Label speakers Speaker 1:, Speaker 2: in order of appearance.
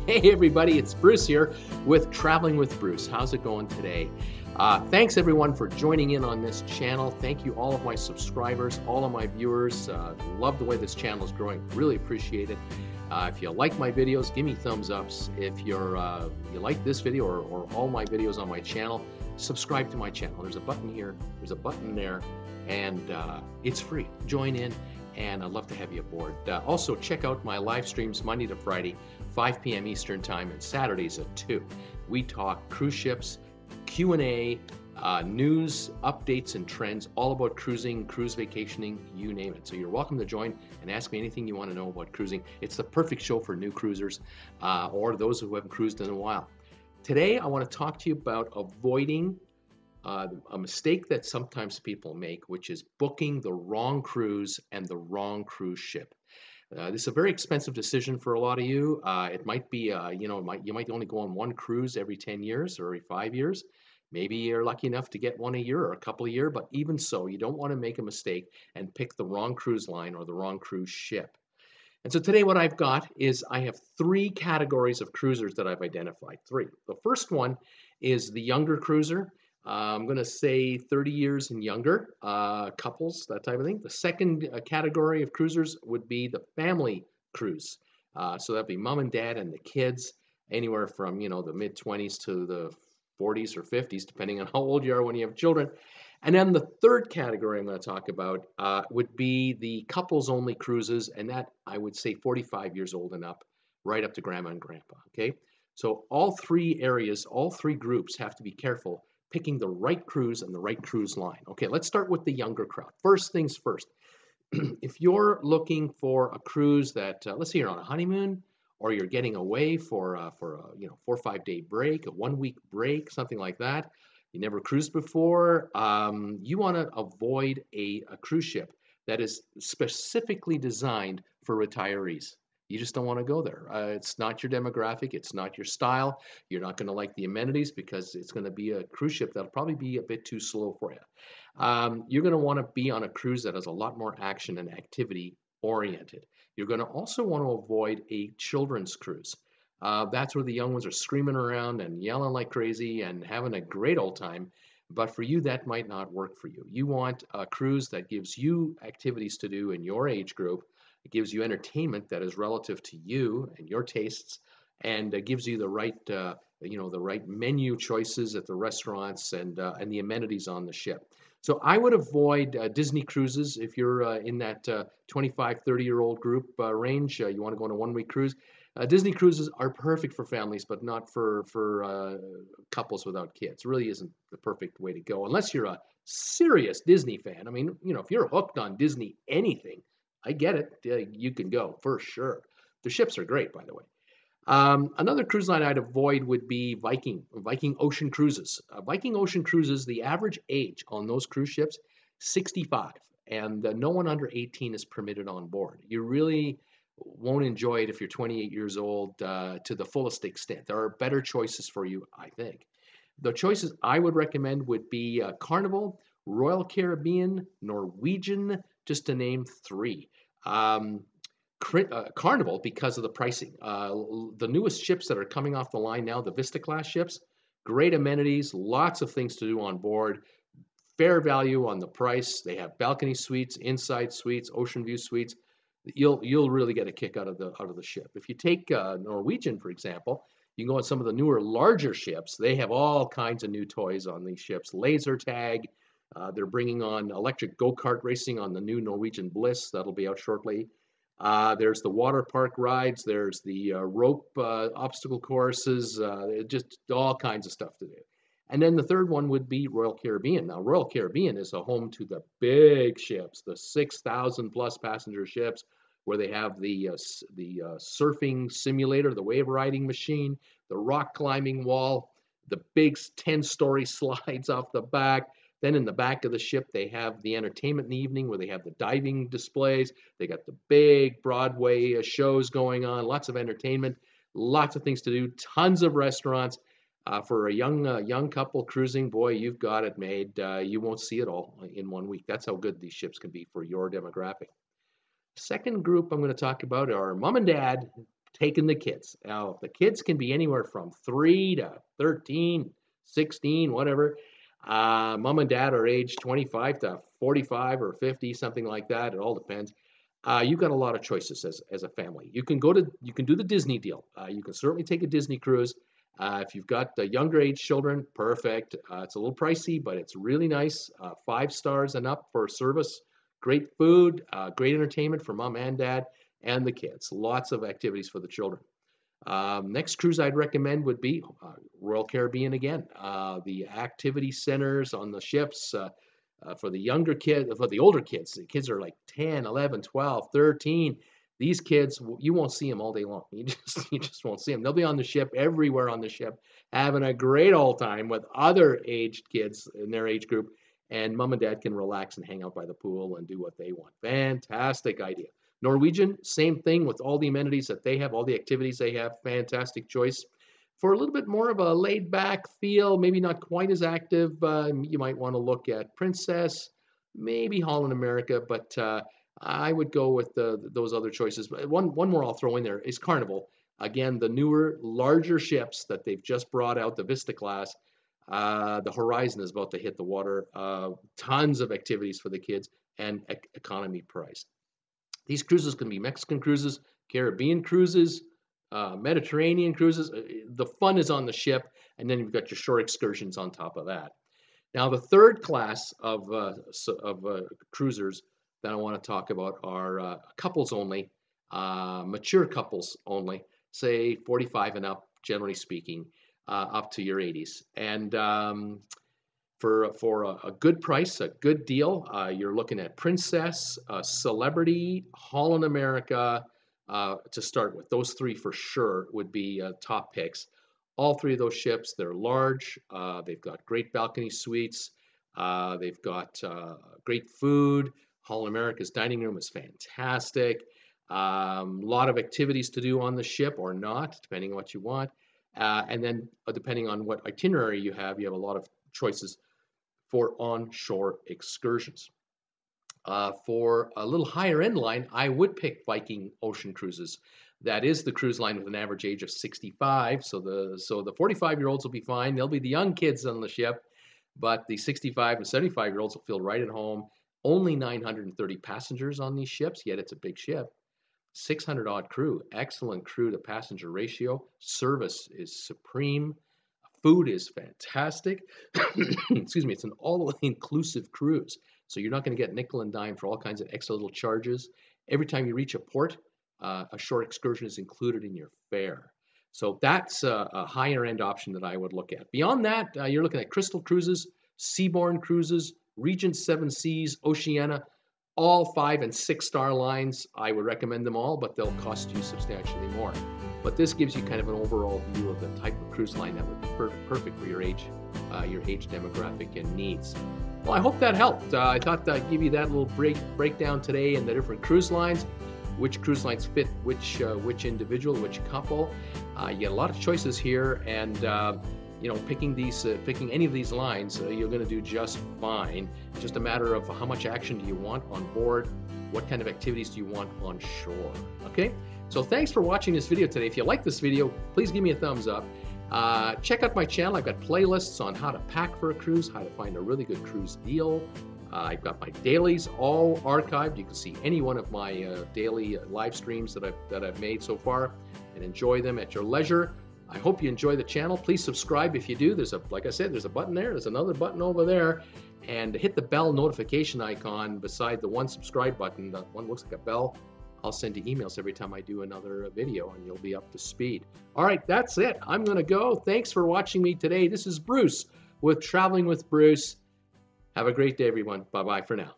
Speaker 1: Hey everybody, it's Bruce here with Traveling with Bruce. How's it going today? Thanks everyone for joining in on this channel. Thank you all of my subscribers, all of my viewers. Love the way this channel is growing. Really appreciate it. If you like my videos, give me thumbs ups. If you like this video or all my videos on my channel, subscribe to my channel. There's a button here, there's a button there, and it's free. Join in, and I'd love to have you aboard. Also, check out my live streams Monday to Friday, 5 p.m. Eastern Time, and Saturdays at 2. We talk cruise ships, Q&A, news, updates, and trends, all about cruising, cruise vacationing, you name it. So you're welcome to join and ask me anything you want to know about cruising. It's the perfect show for new cruisers or those who haven't cruised in a while. Today, I want to talk to you about avoiding a mistake that sometimes people make, which is booking the wrong cruise and the wrong cruise ship. This is a very expensive decision for a lot of you. It might be, you might only go on one cruise every 10 years or every 5 years. Maybe you're lucky enough to get one a year or a couple a year, but even so, you don't want to make a mistake and pick the wrong cruise line or the wrong cruise ship. And so today what I've got is I have 3 categories of cruisers that I've identified. 3. The first one is the younger cruiser. I'm going to say 30 years and younger, couples, that type of thing. The second category of cruisers would be the family cruise. So that'd be mom and dad and the kids, anywhere from, the mid-20s to the 40s or 50s, depending on how old you are when you have children. And then the third category I'm going to talk about would be the couples-only cruises, and that I would say 45 years old and up, right up to grandma and grandpa, okay? So all 3 areas, all 3 groups have to be careful picking the right cruise and the right cruise line. Okay, let's start with the younger crowd. First things first, if you're looking for a cruise that, let's say you're on a honeymoon, or you're getting away for a 4 or 5 day break, a 1 week break, something like that, you never cruised before, you want to avoid a cruise ship that is specifically designed for retirees. You just don't want to go there. It's not your demographic. It's not your style. You're not going to like the amenities because it's going to be a cruise ship that'll probably be a bit too slow for you. You're going to want to be on a cruise that has a lot more action and activity oriented. You're going to also want to avoid a children's cruise. That's where the young ones are screaming around and yelling like crazy and having a great old time. But for you, that might not work for you. You want a cruise that gives you activities to do in your age group. It gives you entertainment that is relative to you and your tastes, and gives you the right, the right menu choices at the restaurants and the amenities on the ship. So I would avoid Disney cruises if you're in that 25, 30-year-old group range. You want to go on a 1 week cruise. Disney cruises are perfect for families, but not for couples without kids. It really isn't the perfect way to go, unless you're a serious Disney fan. I mean, if you're hooked on Disney anything, I get it. You can go for sure. The ships are great, by the way. Another cruise line I'd avoid would be Viking Ocean Cruises. Viking Ocean Cruises, the average age on those cruise ships, 65, and no one under 18 is permitted on board. You really won't enjoy it if you're 28 years old to the fullest extent. There are better choices for you, I think. The choices I would recommend would be Carnival, Royal Caribbean, Norwegian, just to name 3. Carnival, because of the pricing. The newest ships that are coming off the line now, the Vista class ships, great amenities, lots of things to do on board, fair value on the price. They have balcony suites, inside suites, ocean view suites. You'll really get a kick out of the ship. If you take Norwegian, for example, you can go on some of the newer, larger ships. They have all kinds of new toys on these ships. Laser tag. They're bringing on electric go-kart racing on the new Norwegian Bliss. That'll be out shortly. There's the water park rides. There's the rope obstacle courses. Just all kinds of stuff to do. And then the third one would be Royal Caribbean. Now, Royal Caribbean is a home to the big ships, the 6,000 plus passenger ships, where they have the surfing simulator, the wave riding machine, the rock climbing wall, the big 10-story slides off the back. Then in the back of the ship, they have the entertainment in the evening where they have the diving displays. They got the big Broadway shows going on, lots of entertainment, lots of things to do, tons of restaurants. For a young couple cruising, boy, you've got it made. You won't see it all in 1 week. That's how good these ships can be for your demographic. Second group I'm going to talk about are mom and dad taking the kids. Now, the kids can be anywhere from 3 to 13, 16, whatever. Mom and dad are age 25 to 45 or 50, something like that. It all depends. You've got a lot of choices as a family. You can do the Disney deal. You can certainly take a Disney cruise. If you've got the younger age children, perfect. It's a little pricey, but it's really nice. 5 stars and up for service. Great food, great entertainment for mom and dad and the kids. Lots of activities for the children. Next cruise I'd recommend would be Royal Caribbean again. The activity centers on the ships for the younger kids, for the older kids. The kids are like 10, 11, 12, 13. These kids, you won't see them all day long. You just won't see them. They'll be on the ship, everywhere on the ship, having a great old time with other aged kids in their age group, and mom and dad can relax and hang out by the pool and do what they want. Fantastic idea. Norwegian, same thing with all the amenities that they have, all the activities they have. Fantastic choice. For a little bit more of a laid-back feel, maybe not quite as active, you might want to look at Princess, maybe Holland America, but I would go with those other choices. One more I'll throw in there is Carnival. Again, the newer, larger ships that they've just brought out, the Vista class. The Horizon is about to hit the water. Tons of activities for the kids and economy price. These cruises can be Mexican cruises, Caribbean cruises, Mediterranean cruises. The fun is on the ship, and then you've got your shore excursions on top of that. Now, the third class of cruisers that I want to talk about are couples only, mature couples only, say 45 and up, generally speaking, up to your 80s. And for a good price, a good deal, you're looking at Princess, Celebrity, Holland America to start with. Those 3 for sure would be top picks. All 3 of those ships, they're large. They've got great balcony suites. They've got great food. Holland America's dining room is fantastic. Lot of activities to do on the ship or not, depending on what you want. And then depending on what itinerary you have a lot of choices for onshore excursions. For a little higher end line, I would pick Viking Ocean Cruises. That is the cruise line with an average age of 65. So the 45-year-olds will be fine. They'll be the young kids on the ship, but the 65 and 75-year-olds will feel right at home. Only 930 passengers on these ships, yet it's a big ship. 600 odd crew, excellent crew to passenger ratio. Service is supreme. Food is fantastic. Excuse me, it's an all-inclusive cruise. So you're not going to get nickel and dime for all kinds of extra little charges. Every time you reach a port, a short excursion is included in your fare. So that's a higher end option that I would look at. Beyond that, you're looking at Crystal Cruises, Seabourn Cruises, Regent 7 Seas, Oceania, all 5 and 6 star lines. I would recommend them all, but they'll cost you substantially more. But this gives you kind of an overall view of the type of cruise line that would be perfect for your age demographic and needs. Well, I hope that helped. I thought I'd give you that little breakdown today and the different cruise lines, which cruise lines fit which individual, which couple. You get a lot of choices here, and picking any of these lines, you're going to do just fine. It's just a matter of how much action do you want on board, what kind of activities do you want on shore. Okay, so thanks for watching this video today. If you like this video, please give me a thumbs up. Check out my channel. I've got playlists on how to pack for a cruise, how to find a really good cruise deal. I've got my dailies all archived. You can see any one of my daily live streams that I've made so far and enjoy them at your leisure. I hope you enjoy the channel. Please subscribe if you do. Like I said, there's a button there. There's another button over there. And hit the bell notification icon beside the one subscribe button. That one looks like a bell. I'll send you emails every time I do another video, and you'll be up to speed. All right, that's it. I'm going to go. Thanks for watching me today. This is Bruce with Traveling with Bruce. Have a great day, everyone. Bye-bye for now.